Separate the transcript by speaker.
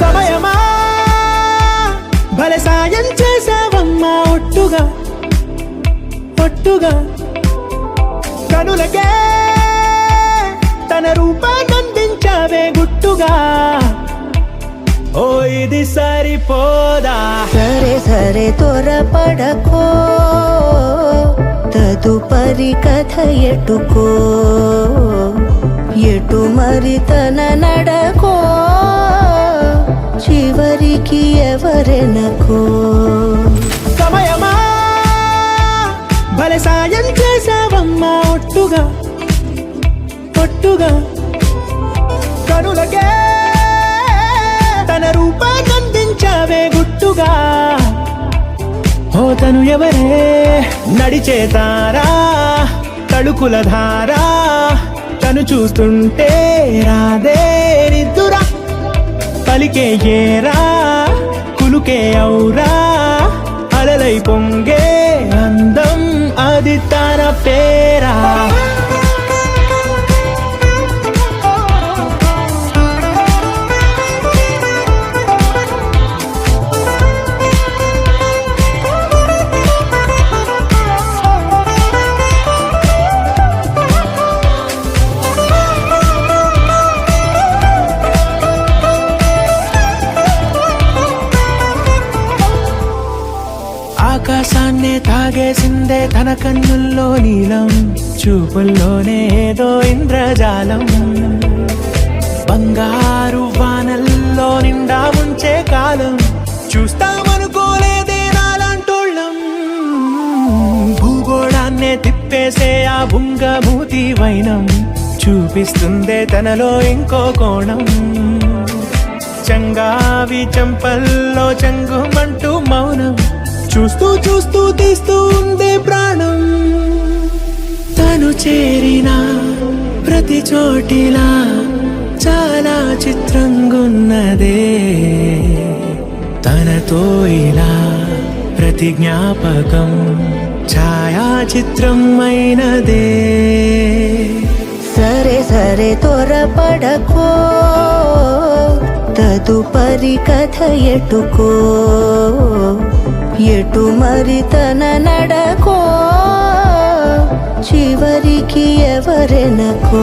Speaker 1: సమయమా భలే సాయం చేసావమ్మా ఒట్టుగా ఒట్టుగా కనులకే తన రూపాన్నందించావే గుట్టుగా ఓ ఇది సరిపోదా
Speaker 2: సరే సరే త్వరపడకో తదుపరి కథ ఎటుకో ఎటు మరి తన నడకో చివరికి ఎవరెనకో
Speaker 1: సమయమా భలే సాయం చేసావమ్మా ఒట్టుగా ఒట్టుగా కనులకే తన రూపాన్నందించావే గుట్టుగా ఓ తను ఎవరే నడిచే తారా తళుకుల ధారా తను చూస్తుంటే రాదే నిద్దురా పలికే ఏరా కులుకే ఔరా అలలై పొంగే అందం అది తన పేరా ఆకాశాన్నే తాగేసిందే తన కన్నుల్లో నీలం చూపుల్లోనే ఏదో ఇంద్రజాలం బంగారు వానల్లో నిండా ఉంచే కాలం చూస్తామనుకోలేదే నాలాంటోళ్ళం భూగోళాన్నే తిప్పేసే ఆ బుంగమూతి వైనం చూపిస్తుందే తనలో ఇంకో కోణం చంగావి చంపల్లో చంగుమంటూ మౌనం చూస్తూ చూస్తూ తీస్తూ ఉందే ప్రాణం తను చేరిన ప్రతి చోటిలా చాలా చిత్రంగున్నదే తనతో ఇలా ప్రతి జ్ఞాపకం ఛాయాచిత్రం అయినదే
Speaker 2: సరే సరే త్వరపడకో తదుపరి కథ ఎటుకో ఎటు మరి తన నడకో చివరికి ఎవరెనకో